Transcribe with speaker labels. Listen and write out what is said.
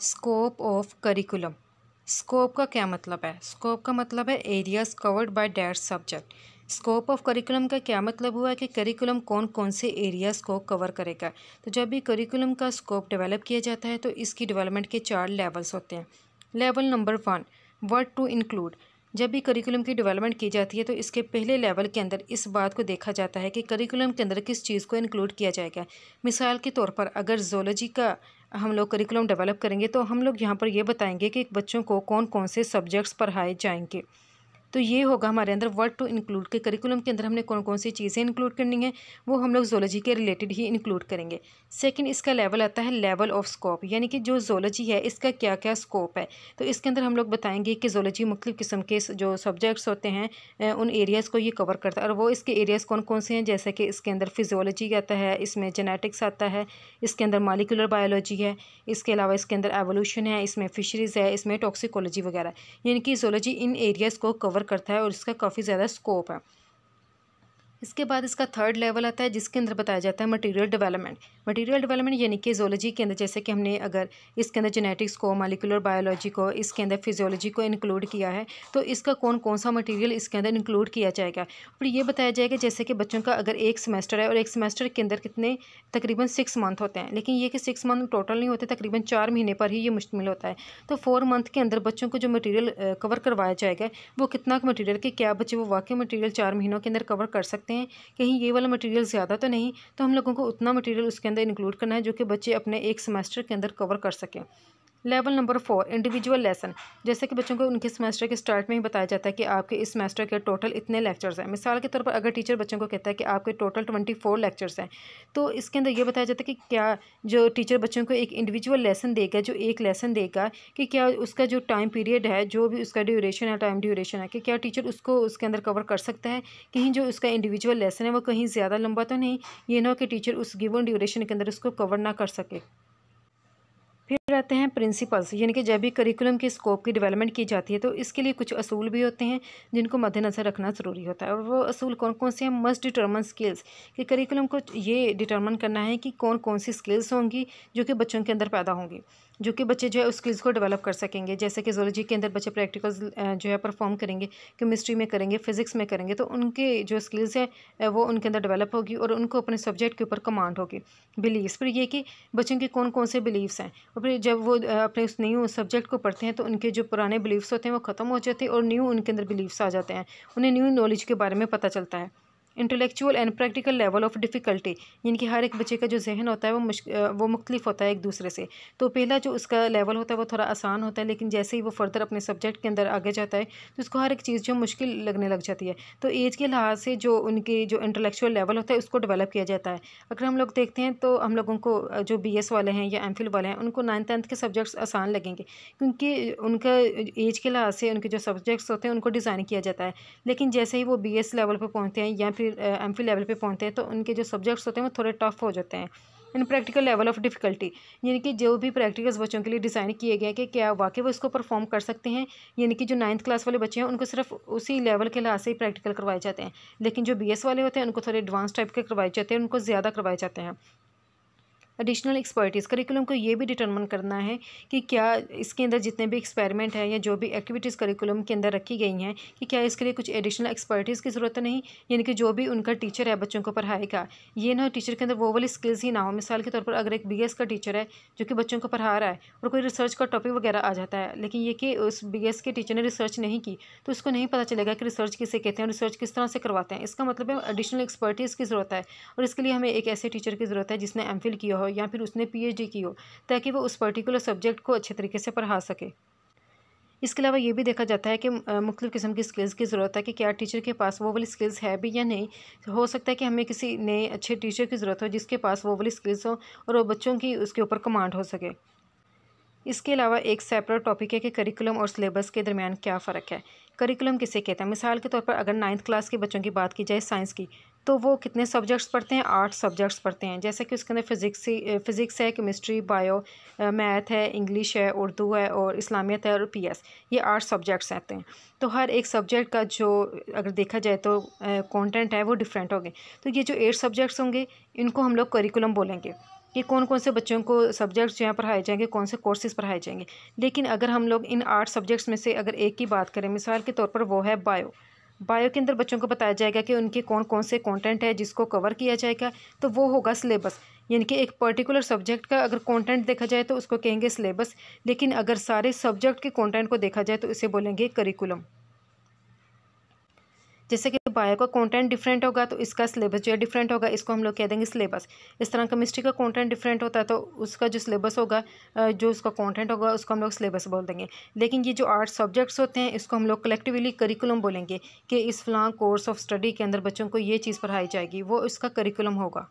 Speaker 1: Scope of curriculum. Scope का क्या मतलब है? स्कोप का मतलब है areas covered by that subject. Scope of curriculum का क्या मतलब हुआ कि करिकुलम कौन कौन से एरियाज़ को कवर करेगा। तो जब भी करिकुलम का स्कोप डेवलप किया जाता है तो इसकी डेवलपमेंट के 4 लेवल्स होते हैं। Level number 1, what to include. जब भी करिकुलम की डेवलपमेंट की जाती है तो इसके पहले लेवल के अंदर इस बात को देखा जाता है कि करिकुलम के अंदर किस चीज़ को इंक्लूड किया जाएगा। मिसाल के तौर पर अगर ज़ूलॉजी का हम लोग करिकुलम डेवलप करेंगे तो हम लोग यहाँ पर ये बताएंगे कि बच्चों को कौन कौन से सब्जेक्ट्स पढ़ाए जाएंगे। तो ये होगा हमारे अंदर व्हाट टू इंक्लूड के करिकुलम के अंदर हमने कौन कौन सी चीज़ें इंक्लूड करनी है वो हम लोग ज़ूलॉजी के रिलेटेड ही इंक्लूड करेंगे। सेकंड इसका लेवल आता है लेवल ऑफ स्कोप, यानी कि जो ज़ूलॉजी है इसका क्या क्या स्कोप है। तो इसके अंदर हम लोग बताएंगे कि ज़ूलॉजी मुख्तलिफ़ किस्म के जो सब्जेक्ट्स होते हैं उन एरियाज़ को ये कवर करता है और वो इसके एरियाज़ कौन कौन से हैं, जैसे कि इसके अंदर फिजियोलॉजी आता है, इसमें जेनेटिक्स आता है, इसके अंदर मॉलिक्यूलर बायोलॉजी है, इसके अलावा इसके अंदर एवोल्यूशन है, इसमें फिशरीज़ है, इसमें टॉक्सिकोलॉजी वगैरह। यानी कि ज़ूलॉजी इन एरियाज़ को कवर करता है और इसका काफ़ी ज़्यादा स्कोप है। इसके बाद इसका थर्ड लेवल आता है जिसके अंदर बताया जाता है मटेरियल डेवलपमेंट। मटेरियल डेवलपमेंट यानी कि ज़ूलॉजी के अंदर जैसे कि हमने अगर इसके अंदर जेनेटिक्स को, मॉलिक्यूलर बायोलॉजी को, इसके अंदर फिजियोलॉजी को इंक्लूड किया है तो इसका कौन कौन सा मटेरियल इसके अंदर इंक्लूड किया जाएगा। फिर ये बताया जाएगा जैसे कि बच्चों का अगर एक सेमेस्टर है और एक सेमेस्टर के अंदर कितने तकरीबन 6 मंथ होते हैं, लेकिन ये कि 6 मंथ टोटल नहीं होते, तकरीबन 4 महीने पर ही ये मुश्तमिल होता है। तो 4 मंथ के अंदर बच्चों को जो मटीरियल कवर करवाया जाएगा वो कितना मटीरियल कि क्या बच्चे वो वाकई मटीरियल 4 महीनों के अंदर कवर कर सकते हैं, कहीं ये वाला मटेरियल ज़्यादा तो नहीं। तो हम लोगों को उतना मटेरियल उसके अंदर इंक्लूड करना है जो कि बच्चे अपने एक सेमेस्टर के अंदर कवर कर सकें। Level number 4, individual lesson. जैसे कि बच्चों को उनके सेमेस्टर के स्टार्ट में ही बताया जाता है कि आपके इस सेमेस्टर के टोटल इतने लेक्चर्स हैं। मिसाल के तौर पर अगर टीचर बच्चों को कहता है कि आपके टोटल 24 लेक्चर्स हैं तो इसके अंदर ये बताया जाता है कि क्या जो टीचर बच्चों को एक इंडिविजुअल लेसन देगा, जो एक लेसन देगा, कि क्या उसका जो टाइम पीरियड है, जो भी उसका ड्यूरेशन है, टाइम ड्यूरेशन है, कि क्या टीचर उसको उसके अंदर कवर कर सकता है। कहीं जो उसका इंडिविजुअल लेसन है वो कहीं ज़्यादा लंबा तो नहीं, ये ना हो कि टीचर उस गिवन ड्यूरेशन के अंदर उसको कवर ना कर सके। फिर आते हैं प्रिंसिपल्स, यानी कि जब भी करिकुलम के स्कोप की डेवलपमेंट की जाती है तो इसके लिए कुछ असूल भी होते हैं जिनको मद्देनज़र रखना ज़रूरी होता है। और वो असूल कौन कौन से हैं? मस्ट डिटर्मन स्किल्स, कि करिकुलम को ये डिटर्मन करना है कि कौन कौन सी स्किल्स होंगी जो कि बच्चों के अंदर पैदा होंगी, जो कि बच्चे जो है उस स्किल्स को डेवलप कर सकेंगे। जैसे कि ज़ूलॉजी के अंदर बच्चे प्रैक्टिकल्स जो है परफॉर्म करेंगे, केमिस्ट्री में करेंगे, फिज़िक्स में करेंगे, तो उनके जो स्किल्स है वो उनके अंदर डेवलप होगी और उनको अपने सब्जेक्ट के ऊपर कमांड होगी। बिलीव्स, फिर ये कि बच्चों के कौन कौन से बिलीव्स हैं, और फिर जब वो अपने उस न्यू सब्जेक्ट को पढ़ते हैं तो उनके जो पुराने बिलीव्स होते हैं वो ख़त्म हो जाते हैं और न्यू उनके अंदर बिलीव्स आ जाते हैं, उन्हें न्यू नॉलेज के बारे में पता चलता है। Intellectual and practical level of difficulty, यानी कि हर एक बच्चे का जो जहन होता है वो मुख्तलिफ होता है एक दूसरे से। तो पहला जो उसका लेवल होता है वो थोड़ा आसान होता है, लेकिन जैसे ही वो फर्दर अपने सब्जेक्ट के अंदर आगे जाता है तो उसको हर एक चीज़ जो मुश्किल लगने लग जाती है। तो एज के लिहाज से जो उनके जो इंटेलेक्चुअल लेवल होता है उसको डेवलप किया जाता है। अगर हम लोग देखते हैं तो हम लोगों को जो BS वाले हैं या MPhil वाले हैं उनको 9th-10th के सब्जेक्ट्स आसान लगेंगे, क्योंकि उनका एज के लिहाज से उनके जो सब्जेक्ट्स होते हैं उनको डिज़ाइन किया जाता है। लेकिन जैसे ही वो BS लेवल पर पहुँचते हैं या फिर MPhil लेवल पे पहुँचते हैं तो उनके जो सब्जेक्ट्स होते हैं वो थोड़े टफ हो जाते हैं। इन प्रैक्टिकल लेवल ऑफ डिफ़िकल्टी, यानी कि जो भी प्रैक्टिकल्स बच्चों के लिए डिज़ाइन किए गए हैं कि क्या वाकई वो इसको परफॉर्म कर सकते हैं। यानी कि जो 9th क्लास वाले बच्चे हैं उनको सिर्फ उसी लेवल के लिहाज से ही प्रैक्टिकल करवाए जाते हैं, लेकिन जो BS वाले होते हैं उनको थोड़े एडवांस टाइप के करवाए जाते हैं, उनको ज़्यादा करवाए जाते हैं। एडिशनल एक्सपर्टीज़, करिकुलम को ये भी डिटरमिन करना है कि क्या इसके अंदर जितने भी एक्सपेरिमेंट हैं या जो भी एक्टिविटीज़ करिकुलम के अंदर रखी गई हैं कि क्या इसके लिए कुछ एडिशनल एक्सपर्टीज़ की ज़रूरत नहीं। यानी कि जो भी उनका टीचर है बच्चों को पढ़ाएगा, ये ना टीचर के अंदर वो वाली स्किल्स ही ना हो। मिसाल के तौर पर अगर एक BS का टीचर है जो कि बच्चों को पढ़ा रहा है और कोई रिसर्च का टॉपिक वगैरह आ जाता है, लेकिन ये कि उस BS के टीचर ने रिसर्च नहीं की तो उसको नहीं पता चलेगा कि रिसर्च किसे कहते हैं और रिसर्च किस तरह से करवाते हैं। इसका मतलब है एडिशनल एक्सपर्टीज़ की ज़रूरत है और इसके लिए हमें एक ऐसे टीचर की ज़रूरत है जिसने MPhil किया हो या फिर उसने PhD की हो, ताकि वो उस पर्टिकुलर सब्जेक्ट को अच्छे तरीके से पढ़ा सके। इसके अलावा ये भी देखा जाता है कि मुख्तलिफ़ किस्म की स्किल्स की ज़रूरत है कि क्या टीचर के पास वो वाली स्किल्स है भी या नहीं। हो सकता है कि हमें किसी नए अच्छे टीचर की ज़रूरत हो जिसके पास वो वाली स्किल्स हो और वो बच्चों की उसके ऊपर कमांड हो सके। इसके अलावा एक सेपरेट टॉपिक है कि करिकुलम और सिलेबस के दरमियान क्या फ़र्क है। करिकुलम किसे कहते हैं? मिसाल के तौर पर अगर 9th क्लास के बच्चों की बात की जाए साइंस की, तो वो कितने सब्जेक्ट्स पढ़ते हैं? 8 सब्जेक्ट्स पढ़ते हैं। जैसे कि उसके अंदर फ़िज़िक्स है, केमिस्ट्री, बायो, मैथ है, इंग्लिश है, उर्दू है और इस्लामियत है और PS, ये 8 सब्जेक्ट्स रहते हैं। तो हर एक सब्जेक्ट का जो अगर देखा जाए तो कंटेंट है वो डिफरेंट होंगे। तो ये जो 8 सब्जेक्ट्स होंगे इनको हम लोग करिकुलम बोलेंगे। कि कौन कौन से बच्चों को सब्जेक्ट्स जो हैं पढ़ाए जाएंगे, कौन से कोर्सेज पढ़ाए जाएंगे। लेकिन अगर हम लोग इन 8 सब्जेक्ट्स में से अगर एक की बात करें, मिसाल के तौर पर वो है बायो के अंदर बच्चों को बताया जाएगा कि उनके कौन कौन से कंटेंट है जिसको कवर किया जाएगा, तो वो होगा सिलेबस। यानी कि एक पर्टिकुलर सब्जेक्ट का अगर कंटेंट देखा जाए तो उसको कहेंगे सिलेबस, लेकिन अगर सारे सब्जेक्ट के कंटेंट को देखा जाए तो इसे बोलेंगे करिकुलम। जैसे कि बायो का कंटेंट डिफरेंट होगा तो इसका सिलेबस जो है डिफरेंट होगा, इसको हम लोग कह देंगे सिलेबस। इस तरह केमिस्ट्री का कंटेंट डिफरेंट होता है तो उसका जो सिलेबस होगा, जो उसका कंटेंट होगा, उसको हम लोग सिलेबस बोल देंगे। लेकिन ये जो 8 सब्जेक्ट्स होते हैं इसको हम लोग कलेक्टिवली करिकुलम बोलेंगे कि इस फलां कोर्स ऑफ स्टडी के अंदर बच्चों को ये चीज़ पढ़ाई जाएगी, वो इसका करिकुलम होगा।